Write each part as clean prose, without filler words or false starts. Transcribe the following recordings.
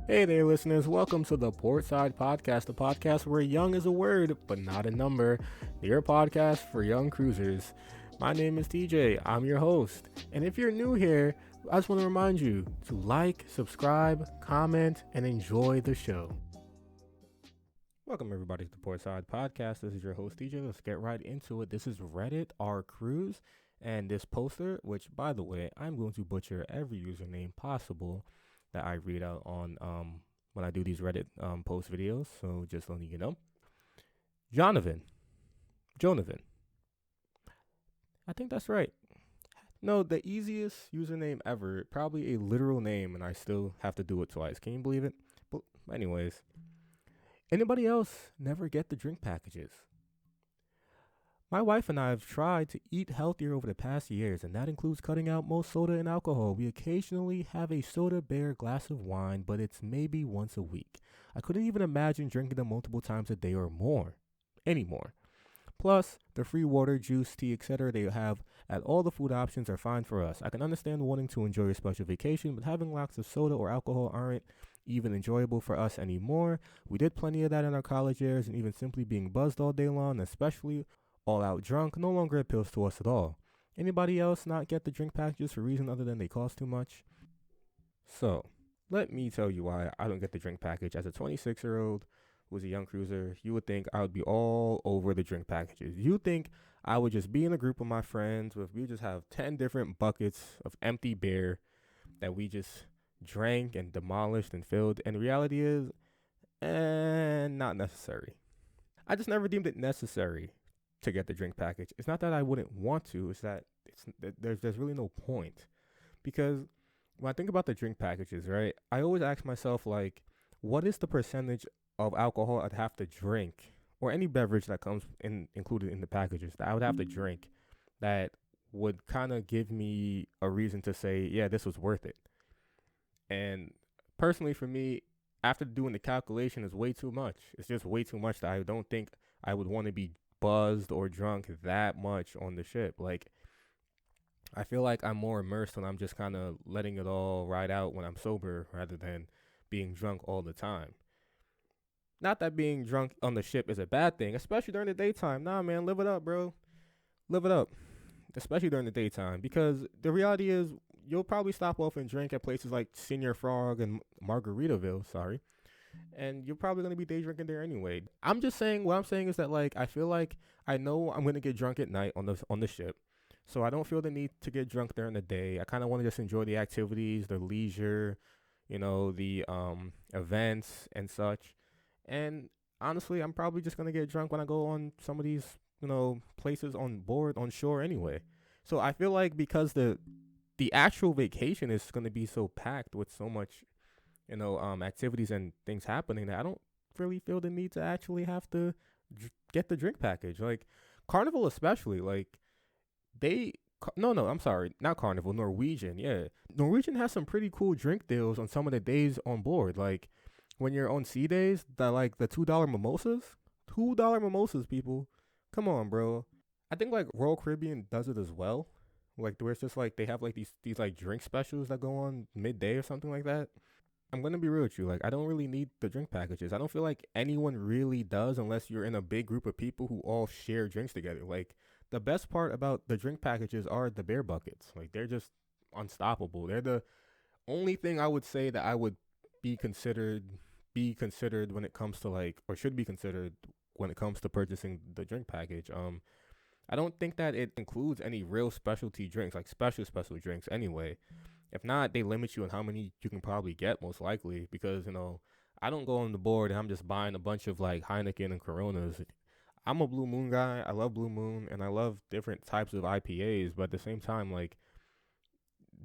Hey there, listeners. Welcome to the Portside Podcast, the podcast where young is a word, but not a number. Your podcast for young cruisers. My name is TJ. I'm your host. And if you're new here, I just want to remind you to like, subscribe, comment, and enjoy the show. Welcome, everybody, to the Portside Podcast. This is your host, TJ. Let's get right into it. This is Reddit, our cruise, and this poster, which, by the way, I'm going to butcher every username possible that I read out on when I do these Reddit post videos. So just letting you know. Jonavan. I think that's right. No, the easiest username ever. Probably a literal name, and I still have to do it twice. Can you believe it? But anyways, anybody else never get the drink packages? My wife and I have tried to eat healthier over the past years, and that includes cutting out most soda and alcohol. We occasionally have a soda bear glass of wine, but it's maybe once a week. I couldn't even imagine drinking them multiple times a day or more anymore. Plus, the free water, juice, tea, etc. they have at all the food options are fine for us. I can understand wanting to enjoy a special vacation, but having lots of soda or alcohol aren't even enjoyable for us anymore. We did plenty of that in our college years, and even simply being buzzed all day long, especially all out drunk, no longer appeals to us at all. Anybody else not get the drink packages for a reason other than they cost too much? So, let me tell you why I don't get the drink package. As a 26-year-old who was a young cruiser, you would think I would be all over the drink packages. You think I would just be in a group of my friends with we just have 10 different buckets of empty beer that we just drank and demolished and filled. And the reality is, not necessary. I just never deemed it necessary to get the drink package. It's not that I wouldn't want to, it's that there's really no point. Because when I think about the drink packages, right, I always ask myself, like, what is the percentage of alcohol I'd have to drink, or any beverage that comes in included in the packages that I would have to drink, that would kind of give me a reason to say, yeah, this was worth it. And personally, for me, after doing the calculation, is way too much. It's just way too much that I don't think I would want to be buzzed or drunk that much on the ship. Like, I feel like I'm more immersed when I'm just kind of letting it all ride out when I'm sober rather than being drunk all the time. Not that being drunk on the ship is a bad thing, especially during the daytime. Nah, man, live it up, bro. Live it up, especially during the daytime, because the reality is you'll probably stop off and drink at places like Senior Frog and Margaritaville, sorry, and you're probably going to be day drinking there anyway. I'm just saying, what I'm saying is that, like, I feel like I know I'm going to get drunk at night on the ship, so I don't feel the need to get drunk during the day. I kind of want to just enjoy the activities, the leisure, the events and such. And honestly, I'm probably just going to get drunk when I go on some of these, places on board on shore anyway. So I feel like because the actual vacation is going to be so packed with so much activities and things happening, that I don't really feel the need to actually have to get the drink package. Like Carnival, especially, like no, I'm sorry, not Carnival, Norwegian. Yeah, Norwegian has some pretty cool drink deals on some of the days on board. Like when you're on sea days, the $2 mimosas, people. Come on, bro. I think like Royal Caribbean does it as well. Like where it's just like they have like these like drink specials that go on midday or something like that. I'm gonna be real with you. Like, I don't really need the drink packages. I don't feel like anyone really does unless you're in a big group of people who all share drinks together. Like, the best part about the drink packages are the beer buckets. Like, they're just unstoppable. They're the only thing I would say that I would be considered when it comes to like, or should be considered when it comes to purchasing the drink package. I don't think that it includes any real specialty drinks, like special drinks anyway. If not, they limit you on how many you can probably get, most likely, because, I don't go on the board and I'm just buying a bunch of like Heineken and Coronas. I'm a Blue Moon guy. I love Blue Moon and I love different types of IPAs, but at the same time, like,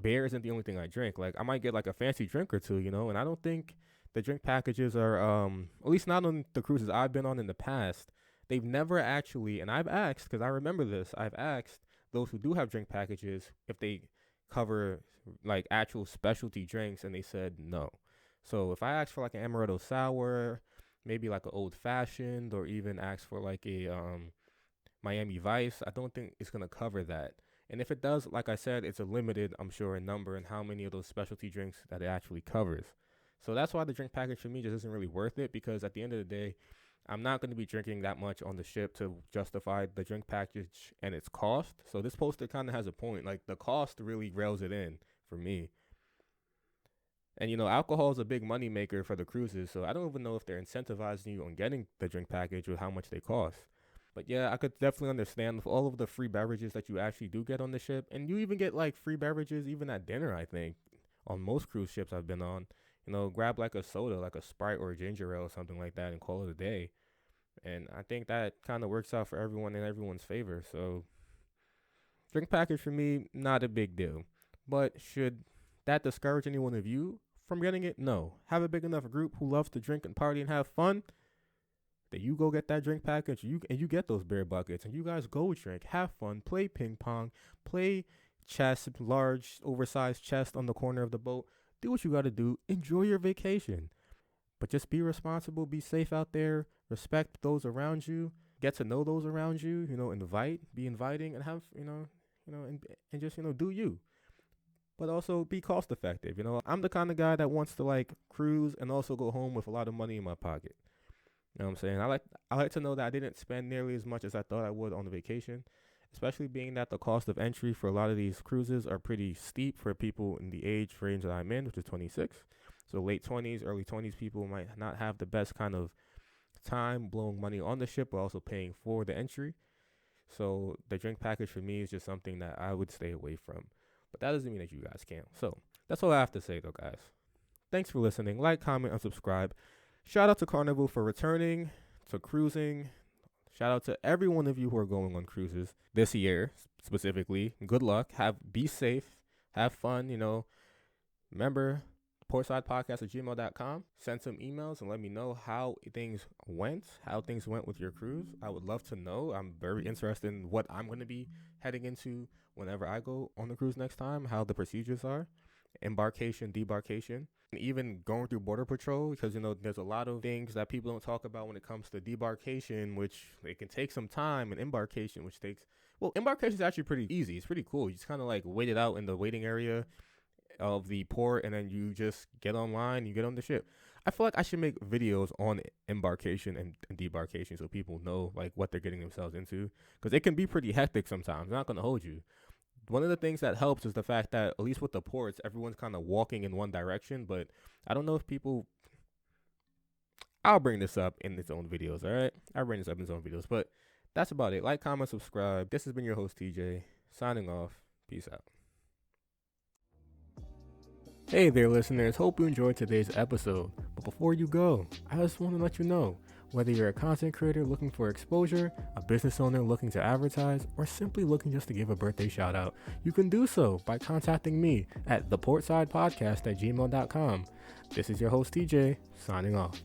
beer isn't the only thing I drink. Like, I might get like a fancy drink or two, and I don't think the drink packages are, at least not on the cruises I've been on in the past. They've never actually, and I've asked, because I remember this, I've asked those who do have drink packages if they cover like actual specialty drinks, and they said no. So if I ask for like an amaretto sour, maybe like an old fashioned, or even ask for like a Miami Vice, I don't think it's gonna cover that. And if it does, like I said, it's a limited, I'm sure, in number and how many of those specialty drinks that it actually covers. So that's why the drink package for me just isn't really worth it, because at the end of the day, I'm not going to be drinking that much on the ship to justify the drink package and its cost. So this poster kind of has a point. Like, the cost really rails it in for me. And, alcohol is a big money maker for the cruises. So I don't even know if they're incentivizing you on getting the drink package with how much they cost. But yeah, I could definitely understand with all of the free beverages that you actually do get on the ship. And you even get like free beverages even at dinner, I think, on most cruise ships I've been on. Grab like a soda, like a Sprite or a ginger ale or something like that, and call it a day. And I think that kind of works out for everyone in everyone's favor. So drink package for me, not a big deal. But should that discourage any one of you from getting it? No. Have a big enough group who loves to drink and party and have fun that you go get that drink package, and you get those beer buckets, and you guys go drink, have fun, play ping pong, play chess, large, oversized chest on the corner of the boat. Do what you got to do. Enjoy your vacation. But just be responsible, be safe out there, respect those around you, get to know those around you, be inviting, and have, and just, do you. But also be cost effective. I'm the kind of guy that wants to like cruise and also go home with a lot of money in my pocket. You know what I'm saying? I like to know that I didn't spend nearly as much as I thought I would on the vacation, especially being that the cost of entry for a lot of these cruises are pretty steep for people in the age range that I'm in, which is 26. So late 20s, early 20s people might not have the best kind of time blowing money on the ship, but also paying for the entry. So the drink package for me is just something that I would stay away from. But that doesn't mean that you guys can't. So that's all I have to say though, guys. Thanks for listening. Like, comment, and subscribe. Shout out to Carnival for returning to cruising. Shout out to every one of you who are going on cruises this year specifically. Good luck. Be safe. Have fun. Remember, portsidepodcast@gmail.com. Send some emails and let me know how things went with your cruise. I would love to know. I'm very interested in what I'm going to be heading into whenever I go on the cruise next time, how the procedures are, embarkation, debarkation, and even going through border patrol, because there's a lot of things that people don't talk about when it comes to debarkation, which it can take some time, and embarkation, embarkation is actually pretty easy. It's pretty cool. You just kind of like wait it out in the waiting area of the port, and then you just get online, you get on the ship. I feel like I should make videos on embarkation and debarkation so people know like what they're getting themselves into, because it can be pretty hectic sometimes. I'm not going to hold you. One of the things that helps is the fact that at least with the ports, everyone's kind of walking in one direction, but I don't know if I'll bring this up in its own videos, all right? I'll bring this up in its own videos, but that's about it. Like, comment, subscribe. This has been your host, TJ, signing off. Peace out. Hey there, listeners. Hope you enjoyed today's episode. But before you go, I just want to let you know, whether you're a content creator looking for exposure, a business owner looking to advertise, or simply looking just to give a birthday shout out, you can do so by contacting me at theportsidepodcast@gmail.com. This is your host, TJ, signing off.